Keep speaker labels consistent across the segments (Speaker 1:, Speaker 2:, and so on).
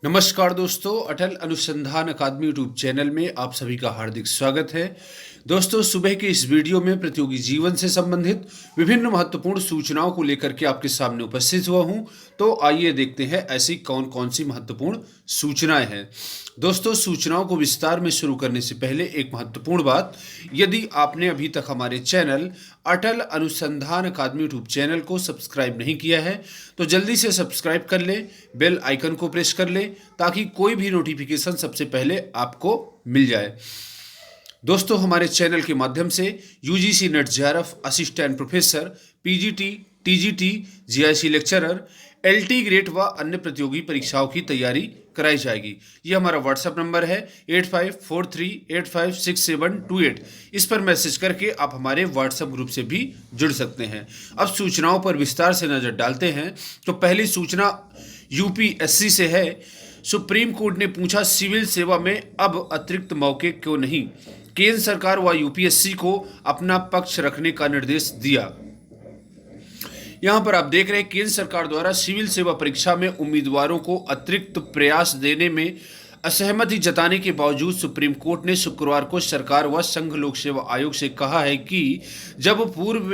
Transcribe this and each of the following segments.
Speaker 1: नमस्कार दोस्तों, अटल अनुसंधान अकादमी यूट्यूब चैनल में आप सभी का हार्दिक स्वागत है। दोस्तों, सुबह के इस वीडियो में प्रतियोगी जीवन से संबंधित विभिन्न महत्वपूर्ण सूचनाओं को लेकर के आपके सामने उपस्थित हुआ हूं। तो आइए देखते हैं ऐसी कौन कौन सी महत्वपूर्ण सूचनाएं हैं। दोस्तों, सूचनाओं को विस्तार में शुरू करने से पहले एक महत्वपूर्ण बात, यदि आपने अभी तक हमारे चैनल अटल अनुसंधान अकादमी यूट्यूब चैनल को सब्सक्राइब नहीं किया है तो जल्दी से सब्सक्राइब कर लें, बेल आइकन को प्रेस कर लें ताकि कोई भी नोटिफिकेशन सबसे पहले आपको मिल जाए। दोस्तों, हमारे चैनल के माध्यम से UGC net JRF assistant professor, PGT, TGT, GIC lecturer, LT grade व अन्य प्रतियोगी परीक्षाओं की तैयारी कराई जाएगी। ये हमारा व्हाट्सएप नंबर है 8543856728। इस पर मैसेज करके आप हमारे व्हाट्सएप ग्रुप से भी जुड़ सकते हैं। अब सूचनाओं पर विस्तार से नजर डालते हैं। तो पहली सूचना यूपीएससी से है। सुप्रीम कोर्ट ने पूछा, सिविल सेवा में अब अतिरिक्त मौके क्यों नहीं? केंद्र सरकार व यूपीएससी को अपना पक्ष रखने का निर्देश दिया। यहां पर आप देख रहे हैं, केंद्र सरकार द्वारा सिविल सेवा परीक्षा में उम्मीदवारों को अतिरिक्त प्रयास देने में असहमति जताने के बावजूद सुप्रीम कोर्ट ने शुक्रवार को सरकार व संघ लोक सेवा आयोग से कहा है कि जब पूर्व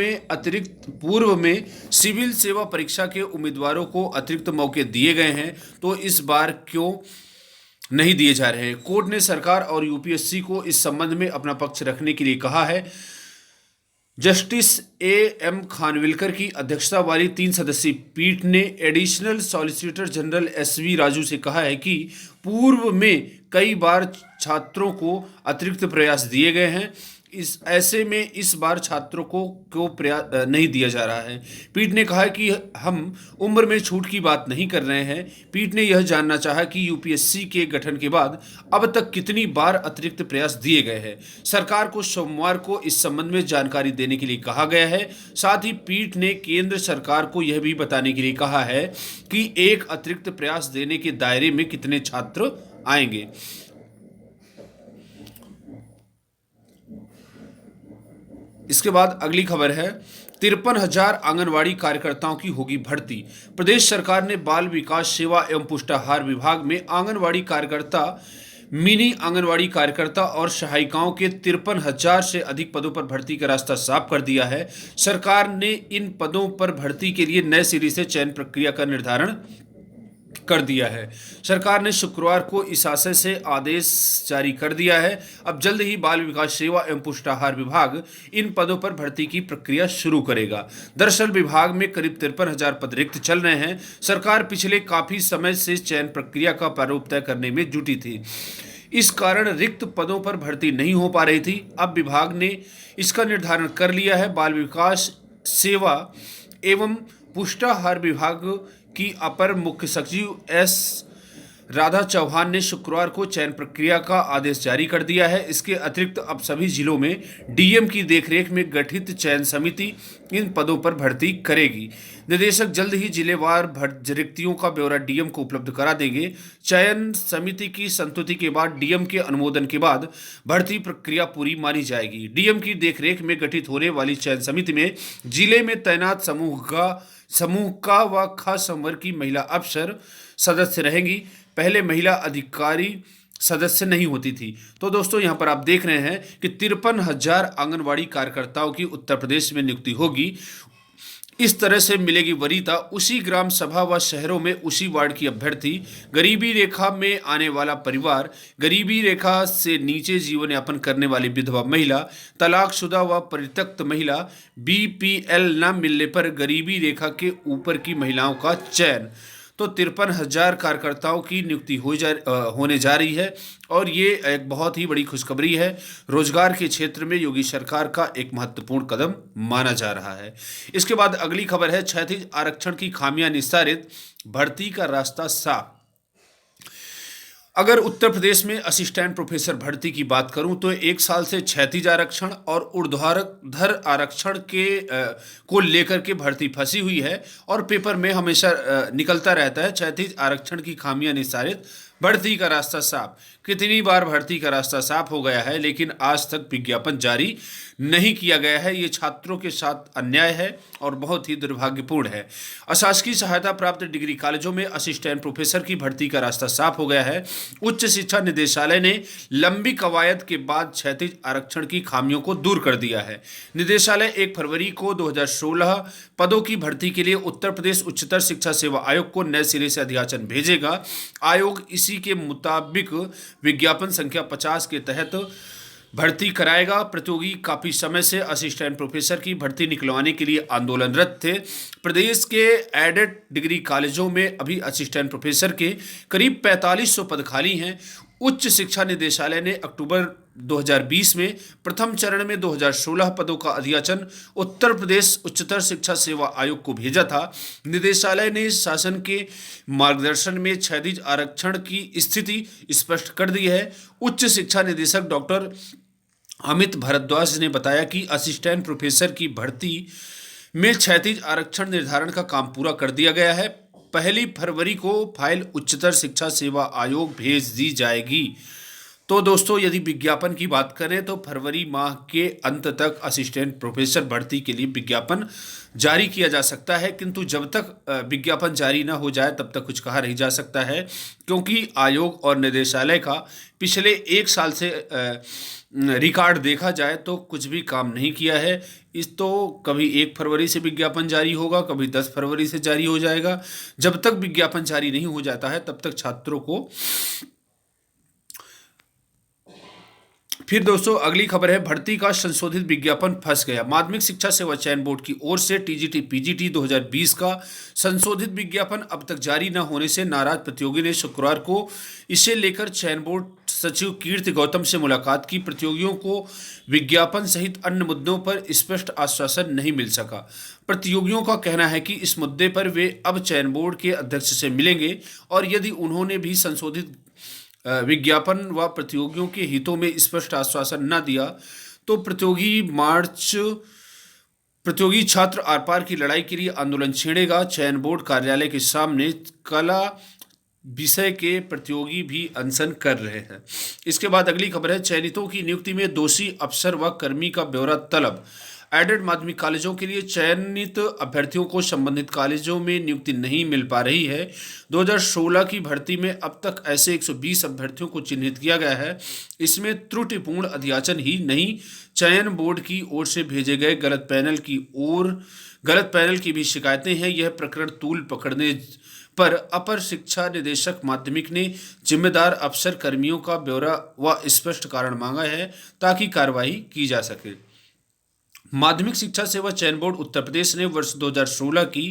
Speaker 1: में सिविल सेवा परीक्षा के उम्मीदवारों को अतिरिक्त मौके दिए गए हैं तो इस बार क्यों नहीं दिए जा रहे हैं। कोर्ट ने सरकार और यूपीएससी को इस संबंध में अपना पक्ष रखने के लिए कहा है। जस्टिस एएम खानविलकर की अध्यक्षता वाली 3 सदस्यीय पीठ ने additional solicitor general SV Raju से कहा है कि पूर्व में कई बार छात्रों को अतिरिक्त प्रयास दिए गए हैं, ऐसे में इस बार छात्रों को क्यों प्रयास नहीं दिया जा रहा है। पीठ ने कहा है कि हम उम्र में छूट की बात नहीं कर रहे हैं। पीठ ने यह जानना चाहा कि यूपीएससी के गठन के बाद अब तक कितनी बार अतिरिक्त प्रयास दिए गए हैं। सरकार को सोमवार को इस संबंध में जानकारी देने के लिए कहा गया है। साथ ही पीठ ने केंद्र सरकार को यह भी बताने के लिए कहा है कि एक अतिरिक्त प्रयास देने के दायरे में कितने छात्र आएंगे। इसके बाद अगली खबर है, 53,000 आंगनवाड़ी कार्यकर्ताओं की होगी भर्ती। प्रदेश सरकार ने बाल विकास सेवा एवं पुष्टाहार विभाग में आंगनवाड़ी कार्यकर्ता, मिनी आंगनवाड़ी कार्यकर्ता और सहायिकाओं के 53,000 से अधिक पदों पर भर्ती का रास्ता साफ कर दिया है। सरकार ने इन पदों पर भर्ती के लिए नए सिरे से चयन प्रक्रिया का निर्धारण कर दिया है। सरकार ने शुक्रवार को इस आशय से आदेश जारी कर दिया है। अब जल्द ही बाल विकास सेवा एवं पुष्टाहार विभाग इन पदों पर भर्ती की प्रक्रिया शुरू करेगा। दरअसल विभाग में करीब 53,000 पद रिक्त चल रहे हैं। सरकार पिछले काफी समय से चयन प्रक्रिया का प्रारूप तय करने में जुटी थी। इस कारण रिक्त पदों पर भर्ती नहीं हो पा रही थी। अब विभाग ने इसका निर्धारण कर लिया है। बाल विकास सेवा एवं पुष्टाहार विभाग की अपर मुख्य सचिव एस राधा चौहान ने शुक्रवार को चयन प्रक्रिया का आदेश जारी कर दिया है। इसके अतिरिक्त अब सभी जिलों में डीएम की देखरेख में गठित चयन समिति इन पदों पर भर्ती करेगी। निदेशक जल्द ही जिलेवार रिक्तियों का ब्यौरा डीएम को उपलब्ध करा देंगे। चयन समिति की संस्तुति के बाद डीएम के अनुमोदन के बाद भर्ती प्रक्रिया पूरी मानी जाएगी। डीएम की देखरेख में गठित होने वाली चयन समिति में जिले में तैनात समूह का व खास संवर्ग की महिला अफसर सदस्य रहेंगी। पहले महिला अधिकारी सदस्य नहीं होती थी। तो दोस्तों, यहाँ पर आप देख रहे हैं कि 53,000 आंगनवाड़ी कार्यकर्ताओं की उत्तर प्रदेश में नियुक्ति होगी। इस तरह से मिलेगी वरीयता। उसी ग्राम सभा व शहरों में उसी वार्ड की अभ्यर्थी, गरीबी रेखा में आने वाला परिवार, गरीबी रेखा से नीचे जीवन यापन करने वाली विधवा महिला, तलाकशुदा व परित्यक्त महिला, बीपीएल न मिलने पर गरीबी रेखा के ऊपर की महिलाओं का चयन। तो 53,000 कार्यकर्ताओं की नियुक्ति होने जा रही है और ये एक बहुत ही बड़ी खुशखबरी है। रोजगार के क्षेत्र में योगी सरकार का एक महत्वपूर्ण कदम माना जा रहा है। इसके बाद अगली खबर है, क्षैतिज आरक्षण की खामियां निस्तारित, भर्ती का रास्ता साफ। अगर उत्तर प्रदेश में असिस्टेंट प्रोफेसर भर्ती की बात करूं तो 1 साल से क्षैतिज आरक्षण और ऊर्ध्वाधर आरक्षण को लेकर के भर्ती फंसी हुई है और पेपर में हमेशा निकलता रहता है। क्षैतिज आरक्षण की खामियां निस्तारित, भर्ती का रास्ता साफ। कितनी बार भर्ती का रास्ता साफ हो गया है, लेकिन आज तक विज्ञापन जारी नहीं किया गया है। ये छात्रों के साथ अन्याय है और बहुत ही दुर्भाग्यपूर्ण है। अशासकीय सहायता प्राप्त डिग्री कॉलेजों में असिस्टेंट प्रोफेसर की भर्ती का रास्ता साफ हो गया है। उच्च शिक्षा निदेशालय ने लंबी कवायद के बाद क्षैतिज आरक्षण की खामियों को दूर कर दिया है। निदेशालय 1 फरवरी को 2016 पदों की भर्ती के लिए उत्तर प्रदेश उच्चतर शिक्षा सेवा आयोग को नए सिरे से अध्याचन भेजेगा। आयोग इसी के मुताबिक विज्ञापन संख्या 50 के तहत भर्ती कराएगा। प्रतियोगी काफी समय से असिस्टेंट प्रोफेसर की भर्ती निकलवाने के लिए आंदोलनरत थे। प्रदेश के एडेड डिग्री कॉलेजों में अभी असिस्टेंट प्रोफेसर के करीब 4500 पद खाली हैं। उच्च शिक्षा निदेशालय ने अक्टूबर 2020 में प्रथम चरण में 2016 पदों का अध्याचन उत्तर प्रदेश उच्चतर शिक्षा सेवा आयोग को भेजा था। निदेशालय ने शासन के मार्गदर्शन में क्षैतिज आरक्षण की स्थिति स्पष्ट कर दी है। उच्च शिक्षा निदेशक डॉक्टर अमित भारद्वाज ने बताया कि असिस्टेंट प्रोफेसर की भर्ती में क्षैतिज आरक्षण निर्धारण का काम पूरा कर दिया गया है। 1 फरवरी को फाइल उच्चतर शिक्षा सेवा आयोग भेज दी जाएगी। तो दोस्तों, यदि विज्ञापन की बात करें तो फरवरी माह के अंत तक असिस्टेंट प्रोफेसर भर्ती के लिए विज्ञापन जारी किया जा सकता है, किंतु जब तक विज्ञापन जारी ना हो जाए तब तक कुछ कहा नहीं जा सकता है, क्योंकि आयोग और निदेशालय का पिछले 1 साल से रिकॉर्ड देखा जाए तो कुछ भी काम नहीं किया है। इस तो कभी 1 फरवरी से विज्ञापन जारी होगा, कभी 10 फरवरी से जारी हो जाएगा। जब तक विज्ञापन जारी नहीं हो जाता है तब तक छात्रों को। फिर दोस्तों, अगली खबर है, भर्ती का संशोधित विज्ञापन फंस गया। माध्यमिक शिक्षा सेवा चयन बोर्ड की ओर से टीजीटी पीजीटी 2020 का संशोधित विज्ञापन अब तक जारी न होने से नाराज प्रतियोगी ने शुक्रवार को इसे लेकर चयन बोर्ड सचिव कीर्ति गौतम से मुलाकात की। प्रतियोगियों को विज्ञापन सहित अन्य मुद्दों पर स्पष्ट आश्वासन नहीं मिल सका। प्रतियोगियों का कहना है कि इस मुद्दे पर वे अब चयन बोर्ड के अध्यक्ष से मिलेंगे और यदि उन्होंने भी संशोधित विज्ञापन व प्रतियोगियों के हितों में स्पष्ट आश्वासन न दिया तो प्रतियोगी छात्र आर पार की लड़ाई के लिए आंदोलन छेड़ेगा। चयन बोर्ड कार्यालय के सामने कला विषय के प्रतियोगी भी अनशन कर रहे हैं। इसके बाद अगली खबर है, चयनितों की नियुक्ति में दोषी अफसर व कर्मी का ब्यौरा तलब। एडेड माध्यमिक कॉलेजों के लिए चयनित अभ्यर्थियों को संबंधित कॉलेजों में नियुक्ति नहीं मिल पा रही है। 2016 की भर्ती में अब तक ऐसे 120 अभ्यर्थियों को चिन्हित किया गया है। इसमें त्रुटिपूर्ण अध्याचन ही नहीं, चयन बोर्ड की ओर से भेजे गए गलत पैनल की भी शिकायतें हैं। यह प्रकरण तूल पकड़ने पर अपर शिक्षा निदेशक माध्यमिक ने जिम्मेदार अफसर कर्मियों का ब्यौरा व स्पष्ट कारण मांगा है ताकि कार्रवाई की जा सके। माध्यमिक शिक्षा सेवा चयन बोर्ड उत्तर प्रदेश ने वर्ष 2016 की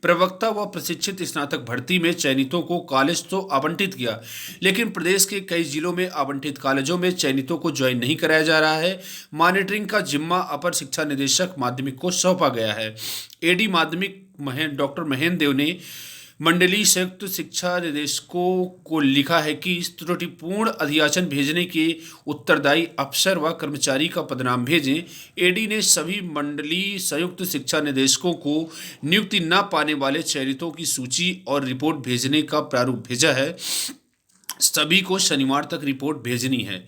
Speaker 1: प्रवक्ता व प्रशिक्षित स्नातक भर्ती में चयनितों को कॉलेज तो आवंटित किया, लेकिन प्रदेश के कई जिलों में आवंटित कॉलेजों में चयनितों को ज्वाइन नहीं कराया जा रहा है। मॉनिटरिंग का जिम्मा अपर शिक्षा निदेशक माध्यमिक को सौंपा गया है। एडी माध्यमिक डॉक्टर महेंद्र देव ने मंडलीय संयुक्त शिक्षा निदेशकों को लिखा है कि त्रुटिपूर्ण अध्याचन भेजने के उत्तरदायी अफसर व कर्मचारी का पदनाम भेजें। एडी ने सभी मंडलीय संयुक्त शिक्षा निदेशकों को नियुक्ति न पाने वाले चयनितों की सूची और रिपोर्ट भेजने का प्रारूप भेजा है। सभी को शनिवार तक रिपोर्ट भेजनी है।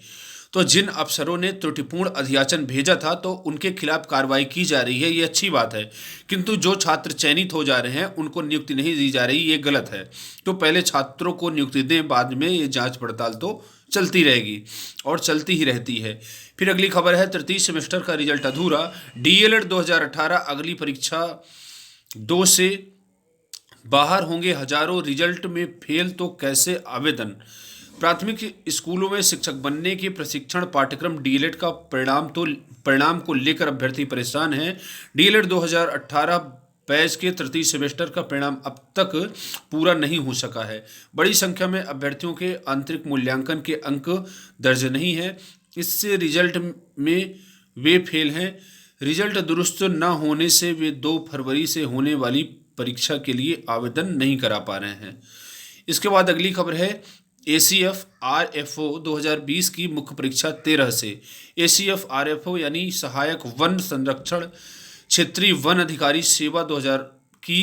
Speaker 1: तो जिन अफसरों ने त्रुटिपूर्ण अध्याचन भेजा था तो उनके खिलाफ कार्रवाई की जा रही है, ये अच्छी बात है, किंतु जो छात्र चयनित हो जा रहे हैं उनको नियुक्ति नहीं दी जा रही, ये गलत है। तो पहले छात्रों को नियुक्ति दें, बाद में ये जांच पड़ताल तो चलती रहेगी और चलती ही रहती है। फिर अगली खबर है, तृतीय सेमेस्टर का रिजल्ट अधूरा। डीएलएड 2018 अगली परीक्षा 2 से बाहर होंगे हजारों, रिजल्ट में फेल तो कैसे आवेदन। प्राथमिक स्कूलों में शिक्षक बनने के प्रशिक्षण पाठ्यक्रम डीएलएड का परिणाम को लेकर अभ्यर्थी परेशान हैं। डीएलएड 2018 बैच के तृतीय सेमेस्टर का परिणाम अब तक पूरा नहीं हो सका है। बड़ी संख्या में अभ्यर्थियों के आंतरिक मूल्यांकन के अंक दर्ज नहीं है। इससे रिजल्ट में वे फेल हैं। रिजल्ट दुरुस्त न होने से वे 2 फरवरी से होने वाली परीक्षा के लिए आवेदन नहीं करा पा रहे हैं। इसके बाद अगली खबर है, ACF RFO 2020 की मुख्य परीक्षा 13 से। ACF RFO यानी सहायक वन संरक्षण क्षेत्रीय वन अधिकारी सेवा 2000 की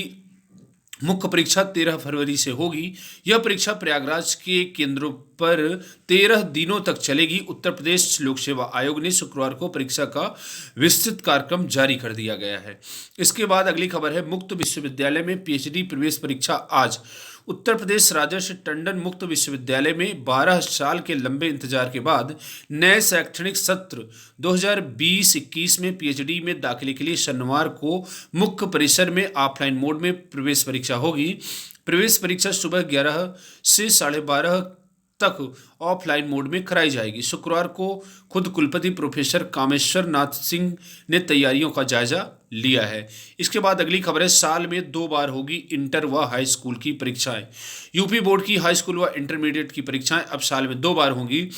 Speaker 1: मुख्य परीक्षा 13 फरवरी से होगी। यह परीक्षा प्रयागराज के केंद्रों पर 13 दिनों तक चलेगी। उत्तर प्रदेश लोक सेवा आयोग ने शुक्रवार को परीक्षा का विस्तृत कार्यक्रम जारी कर दिया गया है। इसके बाद अगली खबर है, मुक्त विश्वविद्यालय में पीएचडी प्रवेश परीक्षा आज। उत्तर प्रदेश राजर्षि टंडन मुक्त विश्वविद्यालय में 12 साल के लंबे इंतजार के बाद नए शैक्षणिक सत्र 2020-21 में पीएचडी में दाखिले के लिए शनिवार को मुख्य परिसर में ऑफलाइन मोड में प्रवेश परीक्षा होगी। प्रवेश परीक्षा सुबह 11 से 12:30 तक ऑफलाइन मोड में कराई जाएगी। शुक्रवार को खुद कुलपति प्रोफेसर कामेश्वर नाथ सिंह ने तैयारियों का जायजा लिया है। इसके बाद अगली खबर है, साल में 2 बार होगी इंटर व हाई स्कूल की परीक्षाएं। यूपी बोर्ड की हाई स्कूल व इंटरमीडिएट की परीक्षाएं अब साल में 2 बार होंगी।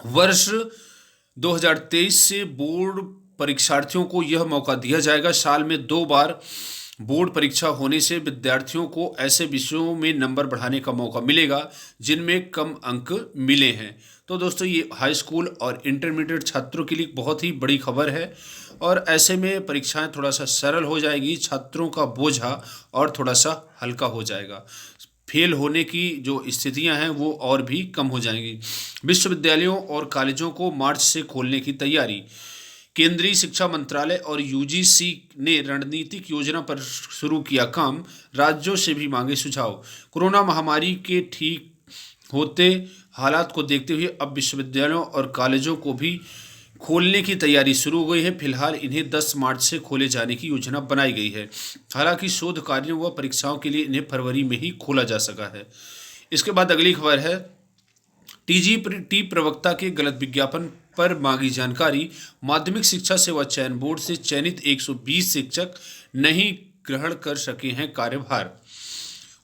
Speaker 1: वर्ष 2023 से बोर्ड परीक्षार्थियों को यह मौका दिया जाएगा। साल में 2 बार बोर्ड परीक्षा होने से विद्यार्थियों को ऐसे विषयों में नंबर बढ़ाने का मौका मिलेगा जिनमें कम अंक मिले हैं। तो दोस्तों, ये हाई स्कूल और इंटरमीडिएट छात्रों के लिए बहुत ही बड़ी खबर है और ऐसे में परीक्षाएं थोड़ा सा सरल हो जाएगी, छात्रों का बोझा और थोड़ा सा हल्का हो जाएगा। फेल होने की जो स्थितियां हैं वो और भी कम हो जाएंगी। विश्वविद्यालयों और कॉलेजों को मार्च से खोलने की तैयारी। केंद्रीय शिक्षा मंत्रालय और यूजीसी ने रणनीतिक योजना पर शुरू किया काम। राज्यों से भी मांगे सुझाव। कोरोना महामारी के ठीक होते हालात को देखते हुए अब विश्वविद्यालयों और कॉलेजों को भी खोलने की तैयारी शुरू हो गई है। फिलहाल इन्हें 10 मार्च से खोले जाने की योजना बनाई गई है। हालांकि शोध कार्यों व परीक्षाओं के लिए इन्हें फरवरी में ही खोला जा सका है। इसके बाद अगली खबर है, टीजीटी प्रवक्ता के गलत विज्ञापन पर मांगी जानकारी। माध्यमिक शिक्षा सेवा चयन बोर्ड से चयनित 120 शिक्षक नहीं ग्रहण कर सके हैं कार्यभार।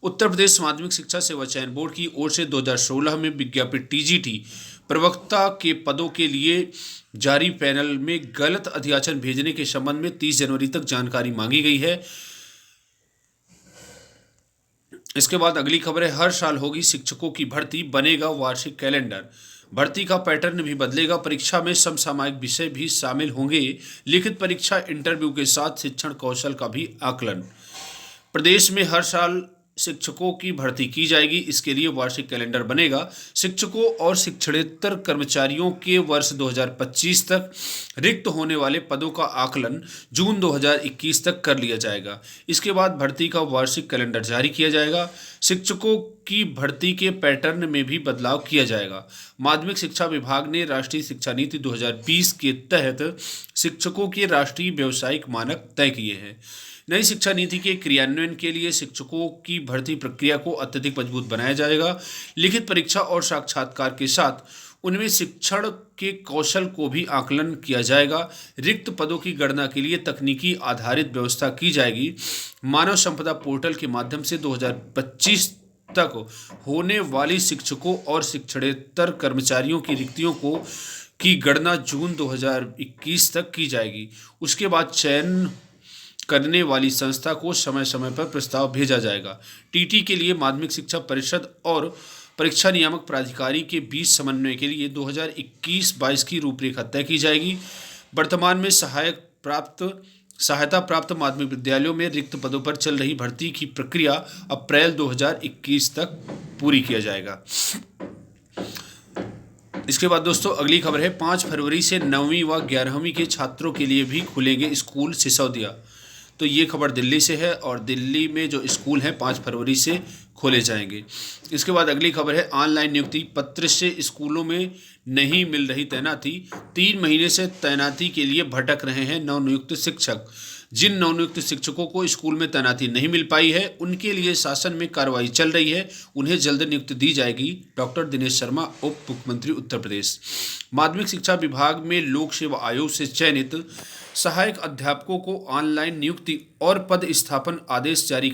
Speaker 1: उत्तर प्रदेश माध्यमिक शिक्षा सेवा चयन बोर्ड की ओर से 2016 में विज्ञापित टीजीटी प्रवक्ता के पदों के लिए जारी पैनल में गलत अध्याचन भेजने के संबंध में 30 जनवरी तक जानकारी मांगी गई है। इसके बाद अगली खबर है, हर साल होगी शिक्षकों की भर्ती, बनेगा वार्षिक कैलेंडर। भर्ती का पैटर्न भी बदलेगा। परीक्षा में समसामयिक विषय भी शामिल होंगे। लिखित परीक्षा, इंटरव्यू के साथ शिक्षण कौशल का भी आकलन। प्रदेश में हर साल शिक्षकों की भर्ती की जाएगी। इसके लिए वार्षिक कैलेंडर बनेगा। शिक्षकों और शिक्षणेतर कर्मचारियों के वर्ष 2025 तक रिक्त होने वाले पदों का आकलन जून 2021 तक कर लिया जाएगा। इसके बाद भर्ती का वार्षिक कैलेंडर जारी किया जाएगा। शिक्षकों की भर्ती के पैटर्न में भी बदलाव किया जाएगा। माध्यमिक शिक्षा विभाग ने राष्ट्रीय शिक्षा नीति 2020 के तहत शिक्षकों के राष्ट्रीय व्यावसायिक मानक तय किए हैं। नई शिक्षा नीति के क्रियान्वयन के लिए शिक्षकों की भर्ती प्रक्रिया को अत्यधिक मजबूत बनाया जाएगा। लिखित परीक्षा और साक्षात्कार के साथ उनमें शिक्षण के कौशल को भी आकलन किया जाएगा। रिक्त पदों की गणना के लिए तकनीकी आधारित व्यवस्था की जाएगी। मानव संपदा पोर्टल के माध्यम से 2025 तक होने वाली शिक्षकों और शिक्षणेतर कर्मचारियों की रिक्तियों की गणना जून 2021 तक की जाएगी। उसके बाद चयन करने वाली संस्था को समय समय पर प्रस्ताव भेजा जाएगा। टीटी के लिए माध्यमिक शिक्षा परिषद और परीक्षा नियामक प्राधिकारी के बीच समन्वय के लिए 2021-22 की रूपरेखा तय की जाएगी। वर्तमान में सहायता प्राप्त माध्यमिक विद्यालयों में रिक्त पदों पर चल रही भर्ती की प्रक्रिया अप्रैल 2021 तक पूरी किया जाएगा। इसके बाद दोस्तों अगली खबर है, 5 फरवरी से 9वीं व 11वीं के छात्रों के लिए भी खुलेंगे स्कूल। सिसोदिया। तो ये खबर दिल्ली से है और दिल्ली में जो स्कूल हैं 5 फरवरी से खोले जाएंगे। इसके बाद अगली खबर है, ऑनलाइन नियुक्ति पत्र से स्कूलों में नहीं मिल रही तैनाती। 3 महीने से तैनाती के लिए भटक रहे हैं नवनियुक्त शिक्षक। जिन नवनियुक्त शिक्षकों को स्कूल में तैनाती नहीं मिल पाई है उनके लिए शासन में कार्रवाई चल रही है। उन्हें जल्द नियुक्ति दी जाएगी। डॉक्टर दिनेश शर्मा, उप मुख्यमंत्री उत्तर प्रदेश। माध्यमिक शिक्षा विभाग में लोक सेवा आयोग से चयनित सहायक अध्यापकों को ऑनलाइन नियुक्ति और पद स्थापन आदेश जारी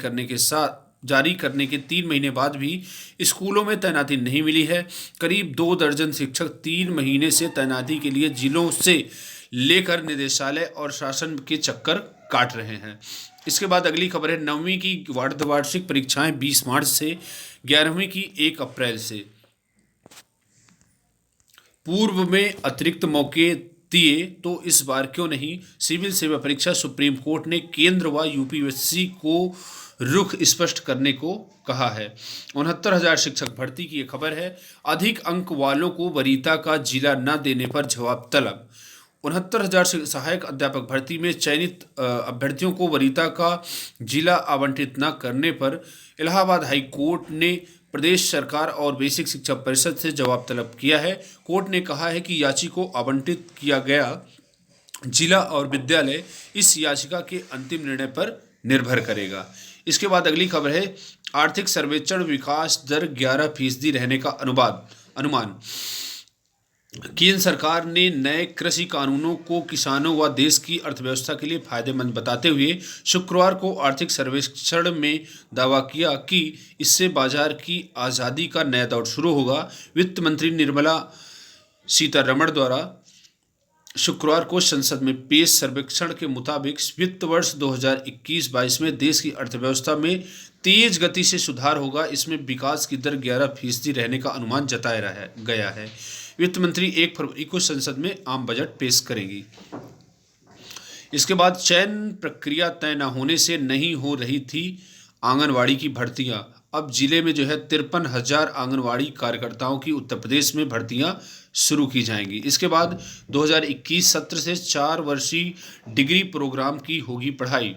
Speaker 1: करने के 3 महीने बाद भी स्कूलों में तैनाती नहीं मिली है। करीब 2 दर्जन शिक्षक 3 महीने से तैनाती के लिए जिलों से लेकर निदेशालय और शासन के चक्कर काट रहे हैं। इसके बाद अगली खबर है, 9वीं की अर्धवार्षिक परीक्षाएं 20 मार्च से, 11वीं की 1 अप्रैल से। पूर्व में अतिरिक्त मौके दिए तो इस बार क्यों नहीं। सिविल सेवा परीक्षा सुप्रीम कोर्ट ने केंद्र व यूपीएससी को रुख स्पष्ट करने को कहा है। 69,000 शिक्षक भर्ती की ये खबर है। अधिक अंक वालों को वरीयता का जिला न देने पर जवाब तलब। 69,000 सहायक अध्यापक भर्ती में चयनित अभ्यर्थियों को वरीयता का जिला आवंटित न करने पर इलाहाबाद हाई कोर्ट ने प्रदेश सरकार और बेसिक शिक्षा परिषद से जवाब तलब किया है। कोर्ट ने कहा है कि याची को आवंटित किया गया जिला और विद्यालय इस याचिका के अंतिम निर्णय पर निर्भर करेगा। इसके बाद अगली खबर है, आर्थिक सर्वेक्षण विकास दर 11% रहने का अनुमान। केंद्र सरकार ने नए कृषि कानूनों को किसानों व देश की अर्थव्यवस्था के लिए फायदेमंद बताते हुए शुक्रवार को आर्थिक सर्वेक्षण में दावा किया कि इससे बाजार की आज़ादी का नया दौर शुरू होगा। वित्त मंत्री निर्मला सीतारमण द्वारा शुक्रवार को संसद में पेश सर्वेक्षण के मुताबिक वित्त वर्ष 2021-22 में देश की अर्थव्यवस्था में तेज गति से सुधार होगा। इसमें विकास की दर 11% रहने का अनुमान जताया गया है। वित्त मंत्री 1 फरवरी को संसद में आम बजट पेश करेंगी। इसके बाद चयन प्रक्रिया तय न होने से नहीं हो रही थी आंगनवाड़ी की भर्तियां। अब जिले में 53,000 आंगनवाड़ी कार्यकर्ताओं की उत्तर प्रदेश में भर्तियां शुरू की जाएंगी। इसके बाद 2021 सत्र से 4 वर्षीय डिग्री प्रोग्राम की होगी पढ़ाई।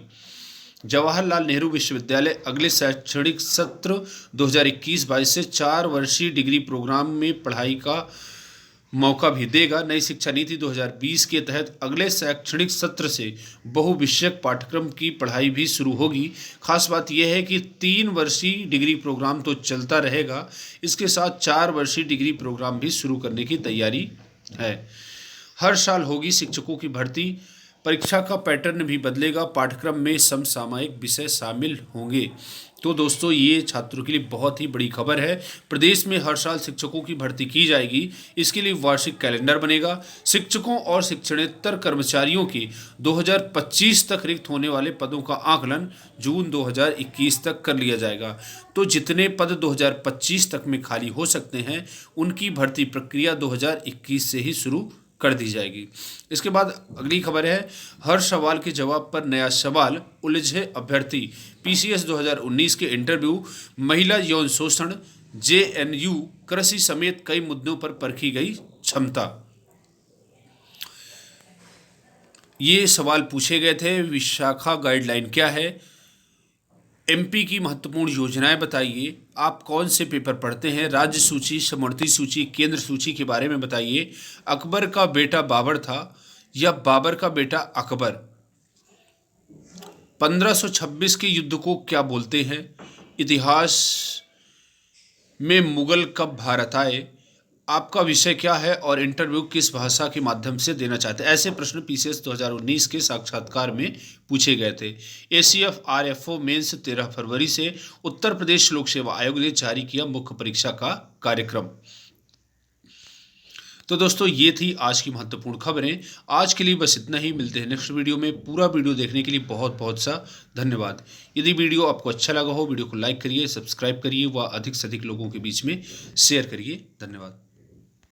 Speaker 1: जवाहरलाल नेहरू विश्वविद्यालय अगले शैक्षणिक सत्र 2021-22 से 4 वर्षीय डिग्री प्रोग्राम में पढ़ाई का मौका भी देगा। नई शिक्षा नीति 2020 के तहत अगले शैक्षणिक सत्र से बहुविषयक पाठ्यक्रम की पढ़ाई भी शुरू होगी। खास बात यह है कि 3 वर्षीय डिग्री प्रोग्राम तो चलता रहेगा, इसके साथ 4 वर्षीय डिग्री प्रोग्राम भी शुरू करने की तैयारी है। हर साल होगी शिक्षकों की भर्ती, परीक्षा का पैटर्न भी बदलेगा, पाठ्यक्रम में समसामयिक विषय शामिल होंगे। तो दोस्तों, ये छात्रों के लिए बहुत ही बड़ी खबर है। प्रदेश में हर साल शिक्षकों की भर्ती की जाएगी। इसके लिए वार्षिक कैलेंडर बनेगा। शिक्षकों और शिक्षणेतर कर्मचारियों के 2025 तक रिक्त होने वाले पदों का आकलन जून 2021 तक कर लिया जाएगा। तो जितने पद 2025 तक में खाली हो सकते हैं, उनकी भर्ती प्रक्रिया 2021 से ही शुरू कर दी जाएगी। इसके बाद अगली खबर है, हर सवाल के जवाब पर नया सवाल, उलझे अभ्यर्थी। पीसीएस 2019 के इंटरव्यू, महिला यौन शोषण, जेएनयू, कृषि समेत कई मुद्दों पर परखी गई क्षमता। ये सवाल पूछे गए थे। विशाखा गाइडलाइन क्या है, एमपी की महत्वपूर्ण योजनाएं बताइए, आप कौन से पेपर पढ़ते हैं, राज्य सूची, समवर्ती सूची, केंद्र सूची के बारे में बताइए। अकबर का बेटा बाबर था या बाबर का बेटा अकबर। 1526 के युद्ध को क्या बोलते हैं। इतिहास में मुगल कब भारत आए। आपका विषय क्या है और इंटरव्यू किस भाषा के माध्यम से देना चाहते हैं। ऐसे प्रश्न पीसीएस 2019 के साक्षात्कार में पूछे गए थे। एसीएफ आरएफओ मेंस 13 फरवरी से उत्तर प्रदेश लोक सेवा आयोग ने जारी किया मुख्य परीक्षा का कार्यक्रम। तो दोस्तों, ये थी आज की महत्वपूर्ण खबरें। आज के लिए बस इतना ही। मिलते हैं नेक्स्ट वीडियो में। पूरा वीडियो देखने के लिए बहुत बहुत सा धन्यवाद। यदि वीडियो आपको अच्छा लगा हो, वीडियो को लाइक करिए, सब्सक्राइब करिए व अधिक से अधिक लोगों के बीच में शेयर करिए। धन्यवाद।